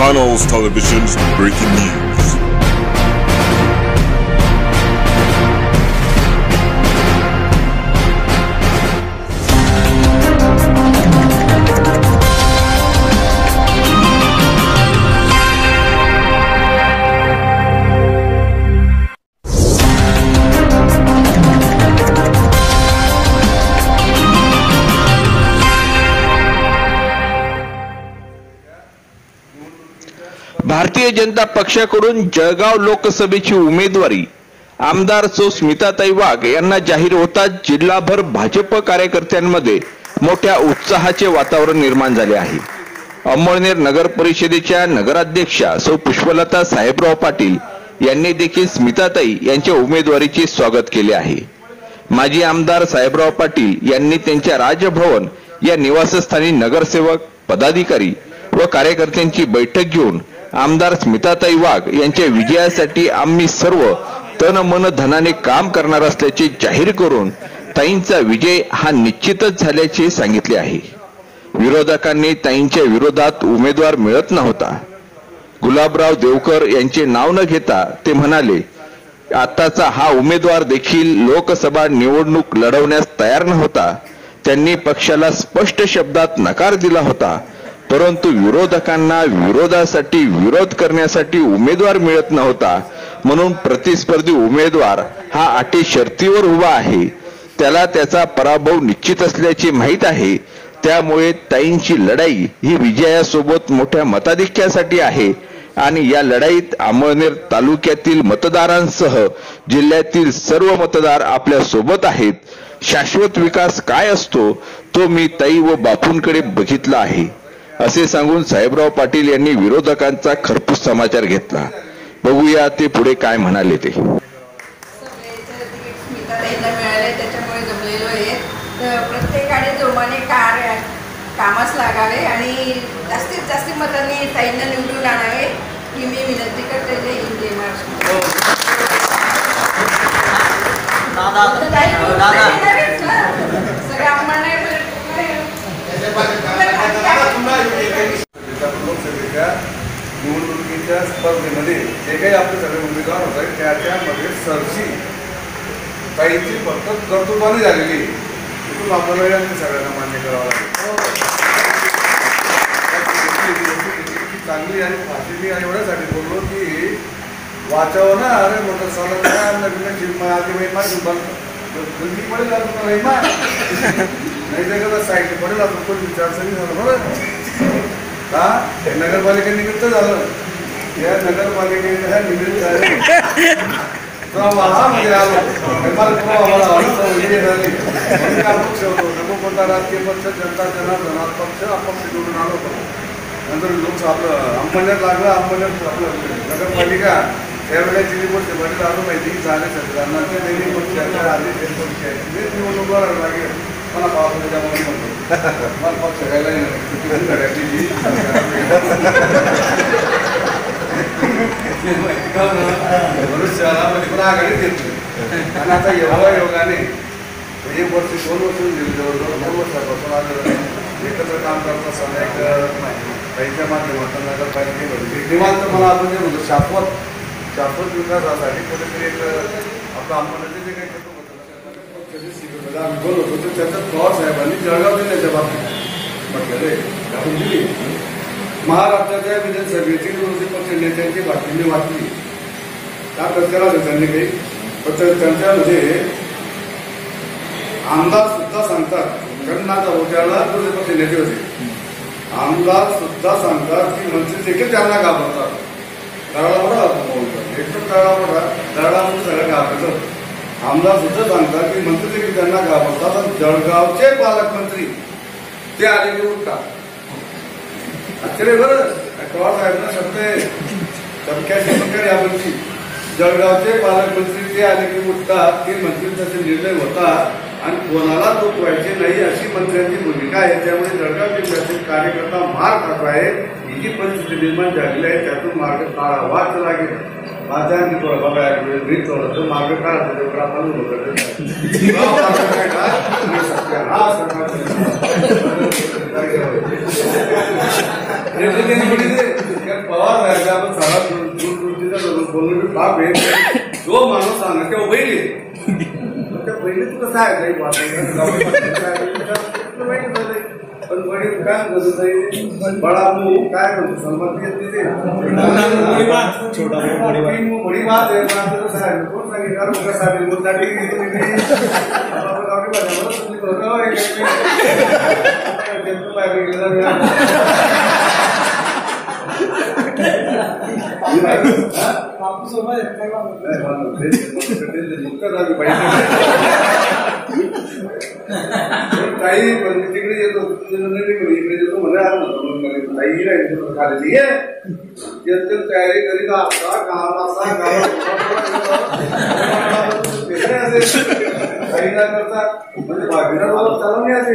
Canals Television's breaking news. Bharatiya Janata पक्षाकडून जळगाव लोकसभेची उमेदवारी आमदार सौ स्मिताताई वाघ यांना जाहीर होताच जिल्हाभर भाजप कार्यकर्त्यांमध्ये मोठ्या उत्साहाचे वातावरण निर्माण झाले आहे। अंमळनेर नगर परिषदेच्या नगराध्यक्षा सौ पुष्पलता साहेबराव पाटील यांनी देखील स्मिताताई यांच्या उमेदवारीचे स्वागत केले आहे। माजी आमदार साहेबराव पाटील यांनी त्यांच्या राजभवन या निवासस्थानी नगरसेवक, पदाधिकारी व कार्यकर्त्यांची बैठक घेऊन आमदार स्मिताताई वाघ यांच्या विजयासाठी आम्ही सर्व तन मन धनाने काम करणार असल्याचे जाहीर करून ताईंचा विजय हा निश्चितच झाल्याचे सांगितले आहे। विरोधकांनी ताईंच्या विरोधात उमेदवार मिळत नव्हता। गुलाबराव देवकर यांचे नाव न घेता ते म्हणाले, आताचा हा उमेदवार देखील लोकसभा निवडणूक लढवण्यास तयार नव्हता। त्यांनी पक्षाला स्पष्ट शब्दात नकार दिला होता, परंतु विरोधकांना विरोधासाठी विरोध करण्यासाठी उमेदवार मिळत नव्हता, म्हणून प्रतिस्पर्धी उमेदवार हा अटी शर्तीवर उभा आहे। त्याला त्याचा पराभव निश्चित असल्याचे माहीत आहे। त्यामुळे ताईंची लढाई ही विजयासोबत मोठ्या मताधिक्यासाठी आहे आणि या लढाईत अंमळनेर तालुक्यातील मतदारांसह जिल्ह्यातील सर्व मतदार आपल्या सोबत आहेत। शाश्वत विकास काय असतो तो मी ताई व बापूंकडे बघितला आहे, असे सांगून साहेबराव पाटील यांनी विरोधकांचा खरपूस समाचार घेतला। बघूया ते पुढे काय म्हणाले ते। प्रत्येकाने जोमाने कामास लागावे आणि जास्तीत जास्त मतांनी ताईंना निवडून आणावे ही मी विनंती करते। जय महाराष्ट्र। निवडणुकीच्या स्पर्धेमध्ये जे काही आपले सगळे उमेदवार होत आहेत त्याच्यामध्ये सरशी ताईंची फक्त कर्तृत्वाने झालेली तिथून आपल्याला सगळ्यांना मान्य करावं लागेल। चांगली आणि फाशी मी एवढ्यासाठी बोललो की वाचावं ना, अरे मोठं सलग नाही तर साईड पडेल आपण कोण विचारसरणी झालं बरं का नगरपालिकेनिमित्त झालं। या नगरपालिकेच्या निमित्त वाचामध्ये आलो नको कोणता राजकीय पक्ष, जनता जनार्दनात पक्ष अपक्ष निवडून आलो होतो। नंतर लोक आपलं अंमळनेर लागलं, अंमळनेर आपलं नगरपालिका त्यावेळेला जिल्ही पक्ष बरेच आलो माहिती झाले सरकारनाचे नेहमी पक्ष आले ते पक्ष आहे निवडणूक लागेल मला पाहतो त्याच्यामध्ये म्हणतो मला पक्ष घ्यायला शहरामध्ये पण आघाडीत घेतली आणि आता योगायोगाने 1 वर्ष 2 वर्ष दिली, जवळजवळ 9 वर्षापासून आज एकत्र काम करत असताना एक ताईंच्या माध्यमातून नगरपालिकेमध्ये निवांत मला आपण जे म्हणतो शाश्वत विकासासाठी कुठेतरी एक आपलं अंमलचे जे काही बोलत होतो त्याच्यात पवार साहेबांनी जळगाव जिल्ह्याच्या बाबतीत म्हटलेलं दिली। महाराष्ट्राच्या विधानसभेतील विरोधी पक्ष नेत्यांची बातमी मी वाचली, त्या प्रचारा त्यांनी काही पण त्यांच्यामध्ये आमदार सुद्धा सांगतात, गणनाथ होत्याला विरोधी पक्ष नेते होते, आमदार सुद्धा सांगतात की मंत्री देखील त्यांना घाबरतात। दळाला बोलतात एकदम दळा म्हणून सगळं घाबरतात। आमदार सुद्धा सांगतात की मंत्री देखील त्यांना घाबरतात आणि जळगावचे पालकमंत्री ते आले की उठतात। आश्चर्य बरं पवार साहेबांना शब्द आहे चमक्या यावरची जळगावचे पालकमंत्री ते आले की उठतात, ते मंत्र्यांचे निर्णय होतात आणि कोणाला दुखवायचे नाही अशी मंत्र्यांची भूमिका आहे। त्यामुळे जळगाव जिल्ह्यातील कार्यकर्ता मार खात आहे, ही जी परिस्थिती निर्माण झालेली आहे त्यातून मार्ग काढावाच लागेल। माझ्या मार्ग काढा पवार साहेब आपण सारा दूरदृष्टीचा बोलून बाप आहे जो माणूस सांगा तेव्हा बहिणी त्या बहिणी तू कसं आहे काही पण बहीण काय म्हणतो बडा मू काय म्हणतो संपत्ती येते बडी बात आहे कसं आहे कोण सांगितलं मुलासाठी मुलासाठी काही तिकडे येतो इकडे येतो म्हणा खाली तयारी करीत असता काही ना करता म्हणजे भागीदार चालवणे असे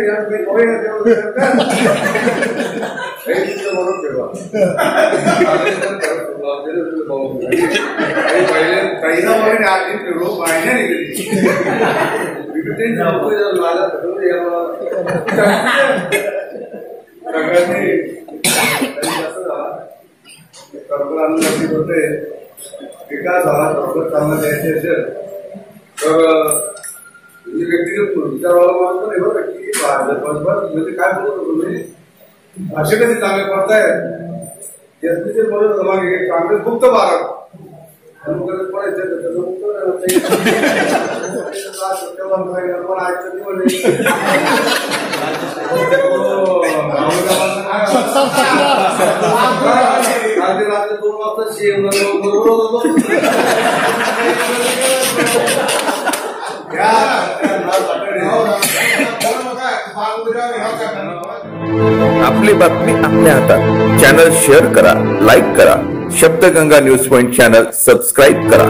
म्हणून ठेवा पहिले काही ना म्हणून आधी ठेवलो पाहिजे सगळ्यांनी होते विकास झाला बरोबर चांगला द्यायचे असेल तर व्यक्तिगत विचारायला मानतो नाही बरं की म्हणजे काय बोलतो तुम्ही असे कधी चांगले पडतायत एसपीचे म्हणून काँग्रेस मुक्त भारत रात्री 2 वाजता आपली बातमी आपल्या हातात. चॅनल शेअर करा, लाईक करा. Shabdganga news point channel subscribe करा.